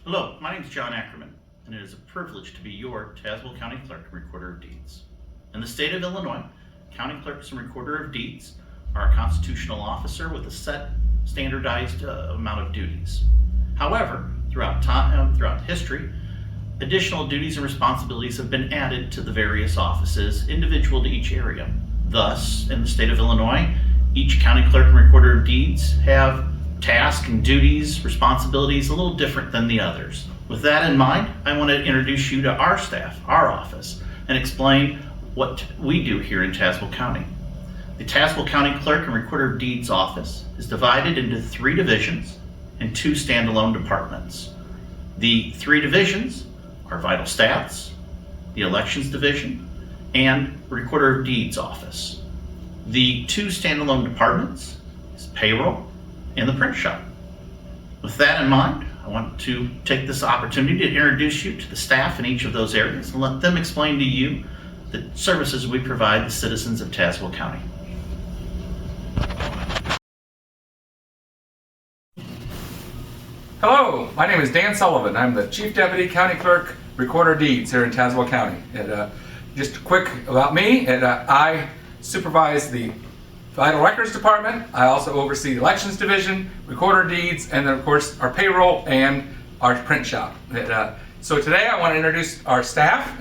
Hello, my name is John Ackerman, and it is a privilege to be your Tazewell County Clerk and Recorder of Deeds. In the state of Illinois, County Clerks and Recorder of Deeds are a constitutional officer with a set, standardized amount of duties. However, throughout history, additional duties and responsibilities have been added to the various offices, individual to each area. Thus, in the state of Illinois, each County Clerk and Recorder of Deeds have tasks and duties, responsibilities a little different than the others. With that in mind, I want to introduce you to our staff, our office, and explain what we do here in Tazewell County. The Tazewell County Clerk and Recorder of Deeds office is divided into 3 divisions and 2 standalone departments. The 3 divisions are Vital Stats, the Elections Division, and Recorder of Deeds office. The 2 standalone departments is Payroll and the Print Shop. With that in mind, I want to take this opportunity to introduce you to the staff in each of those areas and let them explain to you the services we provide the citizens of Tazewell County. Hello, my name is Dan Sullivan. I'm the Chief Deputy County Clerk, Recorder of Deeds here in Tazewell County. Just quick about me, I supervise the Vital Records Department. I also oversee the Elections Division, Recorder of Deeds, and then of course our payroll and our print shop. So today I want to introduce our staff.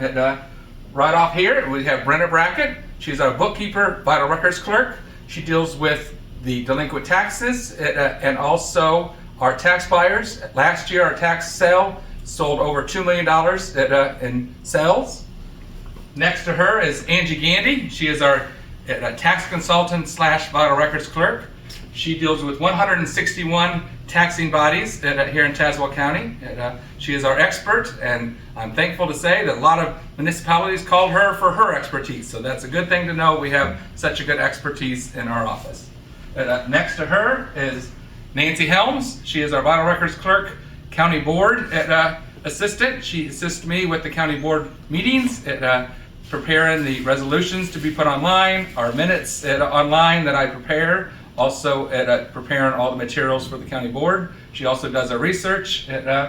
Right off here we have Brenda Brackett. She's our bookkeeper, Vital Records Clerk. She deals with the delinquent taxes and also our tax buyers. Last year our tax sale sold over $2 million in sales. Next to her is Angie Gandy. She is our tax consultant / Vital Records Clerk. She deals with 161 taxing bodies here in Tazewell County. She is our expert, and I'm thankful to say that a lot of municipalities called her for her expertise. So that's a good thing to know. We have such a good expertise in our office. Next to her is Nancy Helms. She is our Vital Records Clerk, County Board Assistant. She assists me with the County Board meetings, preparing the resolutions to be put online, our minutes online that I prepare, also preparing all the materials for the County Board. She also does our research. And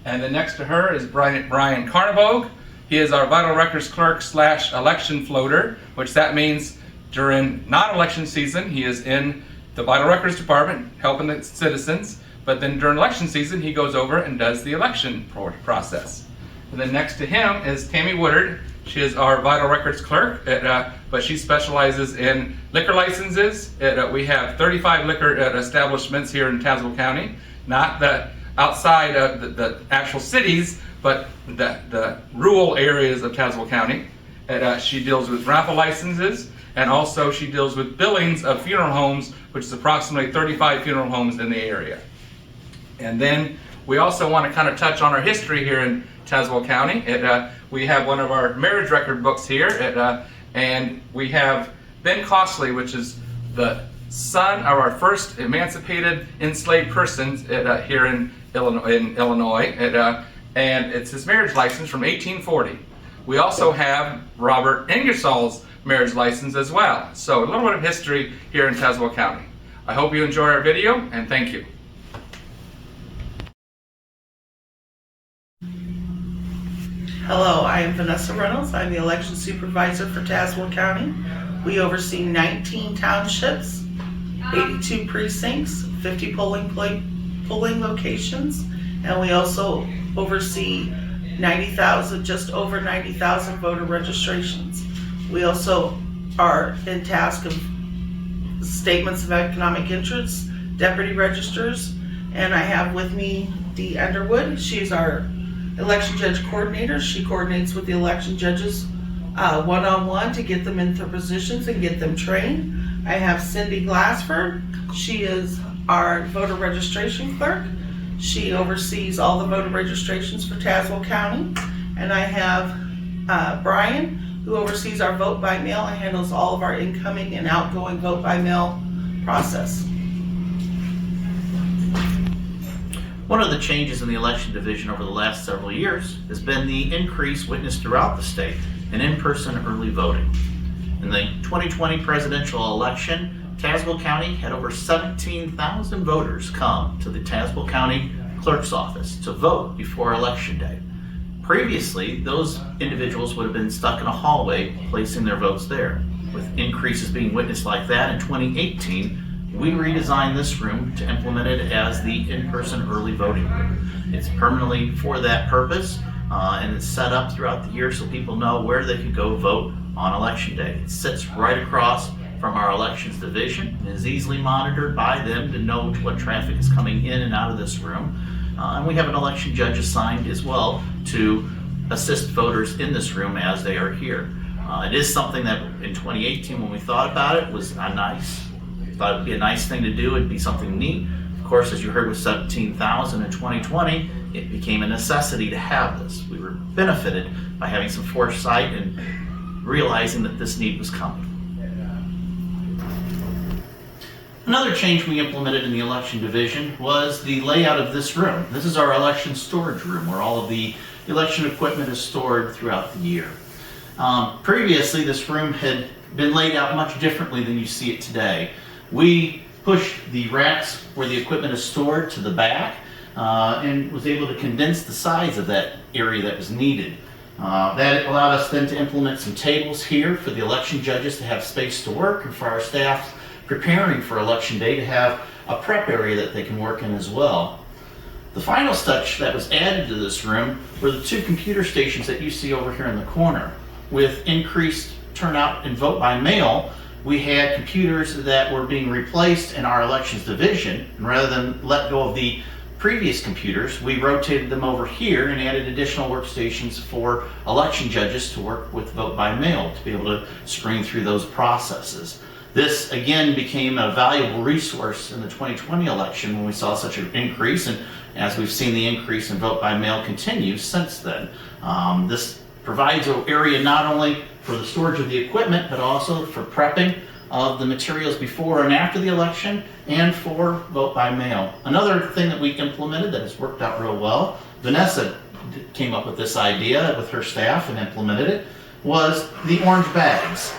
then next to her is Brian Carnabogue. He is our Vital Records Clerk / election floater, which that means during non-election season, he is in the Vital Records Department helping the citizens, but then during election season, he goes over and does the election process. And then next to him is Tammy Woodard. She is our Vital Records Clerk, but she specializes in liquor licenses. We have 35 liquor establishments here in Tazewell County, not the outside of the actual cities, but the rural areas of Tazewell County. She deals with raffle licenses, and also she deals with billings of funeral homes, which is approximately 35 funeral homes in the area. And then we also want to kind of touch on our history here in Tazewell County. We have one of our marriage record books here, and we have Ben Costley, which is the son of our first emancipated enslaved persons here in Illinois, and it's his marriage license from 1840. We also have Robert Ingersoll's marriage license as well. So a little bit of history here in Tazewell County. I hope you enjoy our video, and thank you. Hello, I am Vanessa Reynolds. I'm the election supervisor for Tazewell County. We oversee 19 townships, 82 precincts, 50 polling locations, and we also oversee just over 90,000 voter registrations. We also are in task of statements of economic interest, deputy registers, and I have with me Dee Underwood. She's our election judge coordinator. She coordinates with the election judges one-on-one to get them into positions and get them trained. I have Cindy Glassford. She is our voter registration clerk. She oversees all the voter registrations for Tazewell County. And I have Brian, who oversees our vote by mail and handles all of our incoming and outgoing vote by mail process. One of the changes in the election division over the last several years has been the increase witnessed throughout the state in in-person early voting. In the 2020 presidential election, Tazewell County had over 17,000 voters come to the Tazewell County clerk's office to vote before Election Day. Previously, those individuals would have been stuck in a hallway placing their votes there. With increases being witnessed like that in 2018, we redesigned this room to implement it as the in-person early voting room. It's permanently for that purpose, and it's set up throughout the year so people know where they can go vote on Election Day. It sits right across from our elections division and is easily monitored by them to know what traffic is coming in and out of this room. And we have an election judge assigned as well to assist voters in this room as they are here. It is something that in 2018, when we thought about it, was nice. Thought it'd be a nice thing to do. It'd be something neat. Of course, as you heard with 17,000 in 2020, it became a necessity to have this. We were benefited by having some foresight and realizing that this need was coming. Another change we implemented in the election division was the layout of this room. This is our election storage room where all of the election equipment is stored throughout the year. Previously, this room had been laid out much differently than you see it today. We pushed the racks where the equipment is stored to the back and was able to condense the size of that area that was needed. That allowed us then to implement some tables here for the election judges to have space to work, and for our staff preparing for Election Day to have a prep area that they can work in as well. The final touch that was added to this room were the 2 computer stations that you see over here in the corner. With increased turnout and vote by mail, we had computers that were being replaced in our elections division, and rather than let go of the previous computers, we rotated them over here and added additional workstations for election judges to work with vote by mail to be able to screen through those processes. This again became a valuable resource in the 2020 election when we saw such an increase, and as we've seen the increase in vote by mail continue since then. This provides an area not only for the storage of the equipment, but also for prepping of the materials before and after the election, and for vote by mail. Another thing that we implemented that has worked out real well, Vanessa came up with this idea with her staff and implemented it, was the orange bags.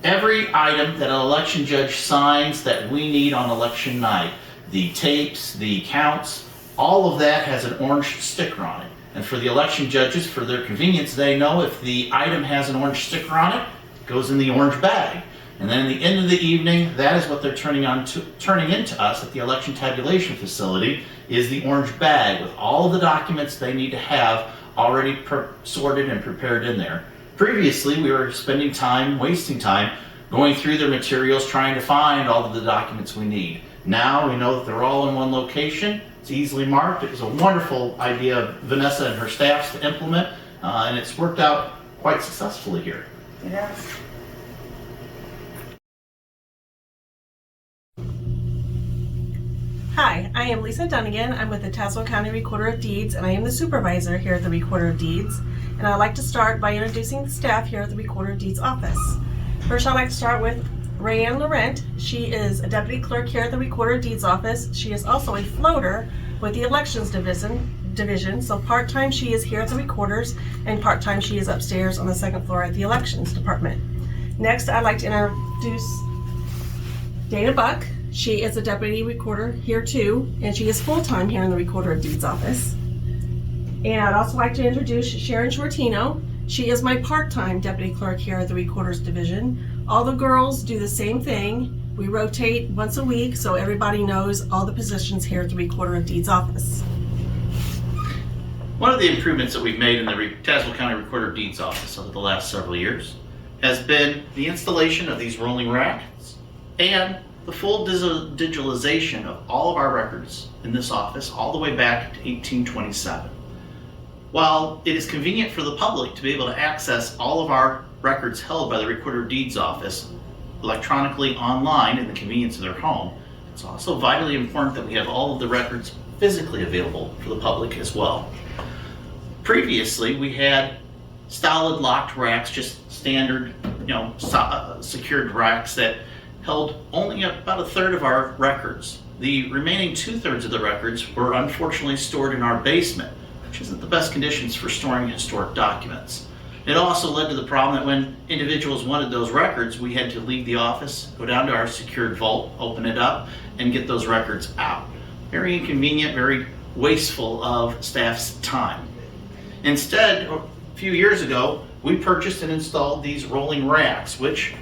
Every item that an election judge signs that we need on election night, the tapes, the counts, all of that has an orange sticker on it. And for the election judges, for their convenience, they know if the item has an orange sticker on it, it goes in the orange bag. And then at the end of the evening, that is what they're turning into us at the election tabulation facility, is the orange bag with all of the documents they need to have already sorted and prepared in there. Previously, we were wasting time, going through their materials, trying to find all of the documents we need. Now we know that they're all in one location. It's easily marked. It was a wonderful idea of Vanessa and her staff to implement, and it's worked out quite successfully here. Yes. Hi, I am Lisa Dunnigan. I'm with the Tazewell County Recorder of Deeds, and I am the supervisor here at the Recorder of Deeds. And I'd like to start by introducing the staff here at the Recorder of Deeds office. First, I'd like to start with Rayanne Laurent. She is a deputy clerk here at the Recorder of Deeds office. She is also a floater with the elections division. So part-time she is here at the recorders, and part-time she is upstairs on the second floor at the elections department. Next, I'd like to introduce Dana Buck. She is a deputy recorder here too, and she is full-time here in the Recorder of Deeds office. And I'd also like to introduce Sharon Shortino. She is my part-time deputy clerk here at the Recorders Division. All the girls do the same thing. We rotate once a week so everybody knows all the positions here at the Recorder of Deeds office. One of the improvements that we've made in the Tazewell County Recorder of Deeds office over the last several years has been the installation of these rolling racks and the full digitalization of all of our records in this office all the way back to 1827. While it is convenient for the public to be able to access all of our records held by the Recorder of Deeds office electronically online in the convenience of their home, it's also vitally important that we have all of the records physically available for the public as well. Previously, we had stolid locked racks, just standard, secured racks that held only about a third of our records. The remaining 2/3 of the records were unfortunately stored in our basement, which isn't the best conditions for storing historic documents. It also led to the problem that when individuals wanted those records, we had to leave the office, go down to our secured vault, open it up, and get those records out. very inconvenient, very wasteful of staff's time. Instead, a few years ago, we purchased and installed these rolling racks, which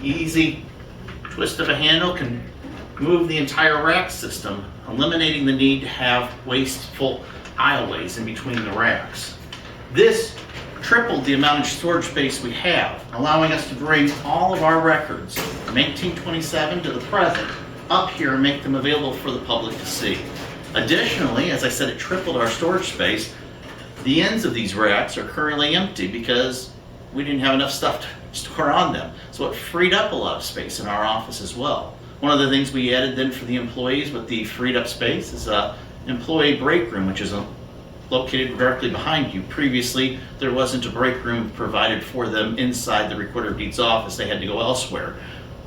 easy twist of a handle can move the entire rack system, eliminating the need to have wasteful aisleways in between the racks. This tripled the amount of storage space we have, allowing us to bring all of our records from 1827 to the present up here and make them available for the public to see. Additionally, as I said, it tripled our storage space. The ends of these racks are currently empty because we didn't have enough stuff to store on them. So it freed up a lot of space in our office as well. One of the things we added then for the employees with the freed up space is an employee break room, which is located directly behind you. Previously, there wasn't a break room provided for them inside the Recorder of Deeds office. They had to go elsewhere.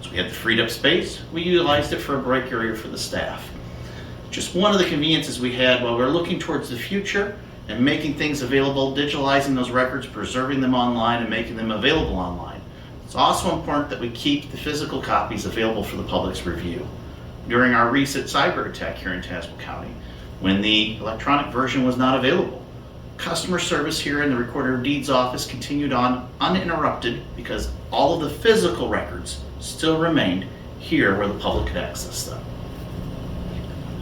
So we had the freed up space. We utilized it for a break area for the staff. Just one of the conveniences we had while we're looking towards the future and making things available, digitalizing those records, preserving them online, and making them available online. It's also important that we keep the physical copies available for the public's review. During our recent cyber attack here in Tazewell County, when the electronic version was not available, customer service here in the Recorder of Deeds office continued on uninterrupted because all of the physical records still remained here where the public could access them.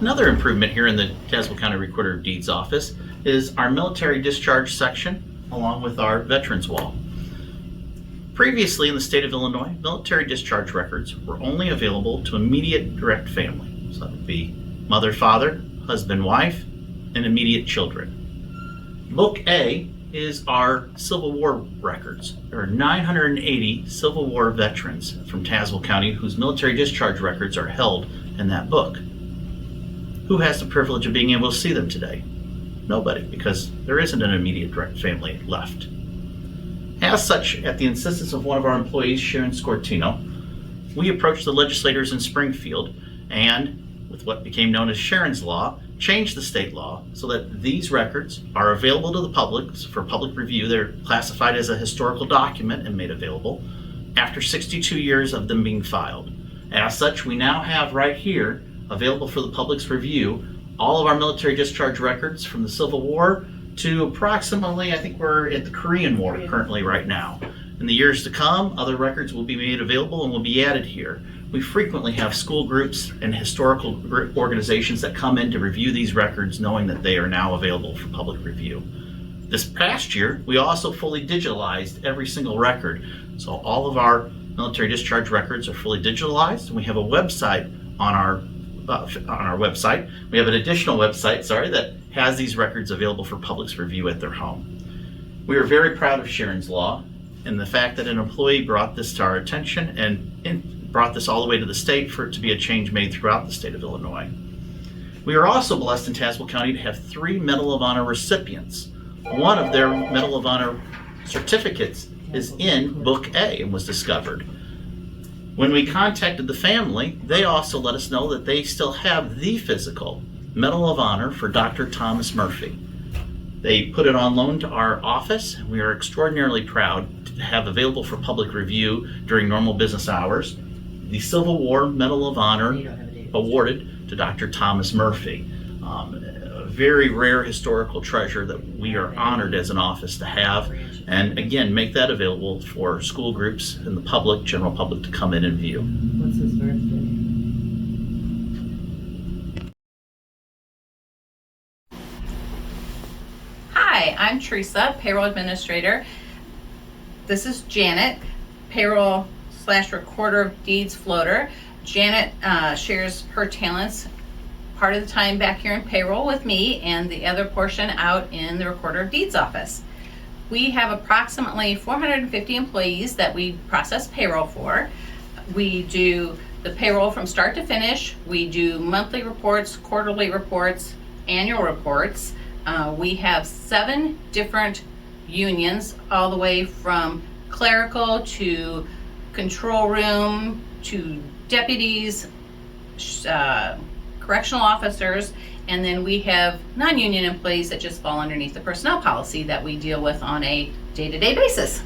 Another improvement here in the Tazewell County Recorder of Deeds office is our military discharge section along with our veterans wall. Previously in the state of Illinois, military discharge records were only available to immediate direct family. So that would be mother, father, husband, wife, and immediate children. Book A is our Civil War records. There are 980 Civil War veterans from Tazewell County whose military discharge records are held in that book. Who has the privilege of being able to see them today? Nobody, because there isn't an immediate direct family left. As such, at the insistence of one of our employees, Sharon Scortino, we approached the legislators in Springfield and, with what became known as Sharon's Law, changed the state law so that these records are available to the public for public review. They're classified as a historical document and made available after 62 years of them being filed. As such, we now have right here, available for the public's review, all of our military discharge records from the Civil War to approximately, I think we're at the Korean War currently right now. In the years to come, other records will be made available and will be added here. We frequently have school groups and historical organizations that come in to review these records knowing that they are now available for public review. This past year, we also fully digitalized every single record. So all of our military discharge records are fully digitalized, and we have a website on our website. We have an additional website, that has these records available for public's review at their home. We are very proud of Sharon's Law and the fact that an employee brought this to our attention and brought this all the way to the state for it to be a change made throughout the state of Illinois. We are also blessed in Tazewell County to have 3 Medal of Honor recipients. One of their Medal of Honor certificates is in Book A and was discovered. When we contacted the family, they also let us know that they still have the physical Medal of Honor for Dr. Thomas Murphy. They put it on loan to our office, and we are extraordinarily proud to have available for public review during normal business hours the Civil War Medal of Honor awarded to Dr. Thomas Murphy. A very rare historical treasure that we are honored as an office to have, and again, make that available for school groups and the public, general public, to come in and view. What's his birthday? Hi, I'm Teresa, payroll administrator. This is Janet, payroll / recorder of deeds floater. Janet shares her talents part of the time back here in payroll with me and the other portion out in the recorder of deeds office. We have approximately 450 employees that we process payroll for. We do the payroll from start to finish. We do monthly reports, quarterly reports, annual reports. We have 7 different unions, all the way from clerical to control room to deputies, correctional officers, and then we have non-union employees that just fall underneath the personnel policy that we deal with on a day-to-day basis.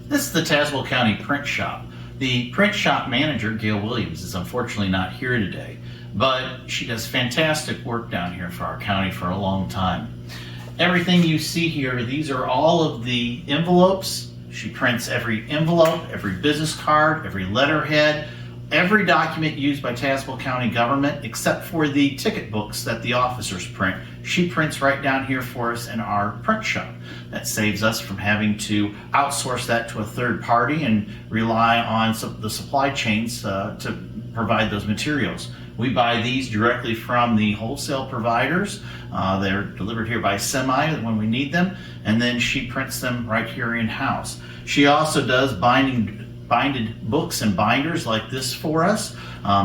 This is the Tazewell County Print Shop. The print shop manager, Gail Williams, is unfortunately not here today, but she does fantastic work down here for our county for a long time. Everything you see here, these are all of the envelopes. She prints every envelope, every business card, every letterhead, every document used by Tazewell County government except for the ticket books that the officers print. She prints right down here for us in our print shop. That saves us from having to outsource that to a third party and rely on the supply chains to provide those materials. We buy these directly from the wholesale providers. They're delivered here by semi when we need them, and then she prints them right here in-house. She also does binded books and binders like this for us.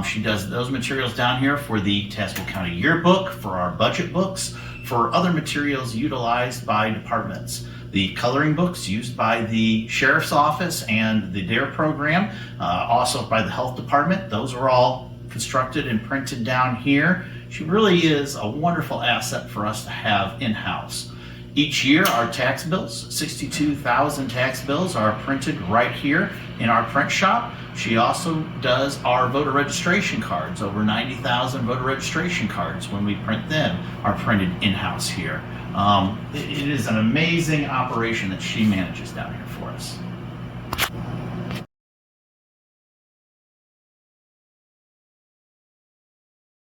She does those materials down here for the Tazewell County Yearbook, for our budget books, for other materials utilized by departments. The coloring books used by the Sheriff's Office and the DARE program, also by the Health Department, those are all constructed and printed down here. She really is a wonderful asset for us to have in-house. Each year, our tax bills, 62,000 tax bills, are printed right here in our print shop. She also does our voter registration cards. Over 90,000 voter registration cards, when we print them, are printed in-house here. It is an amazing operation that she manages down here for us.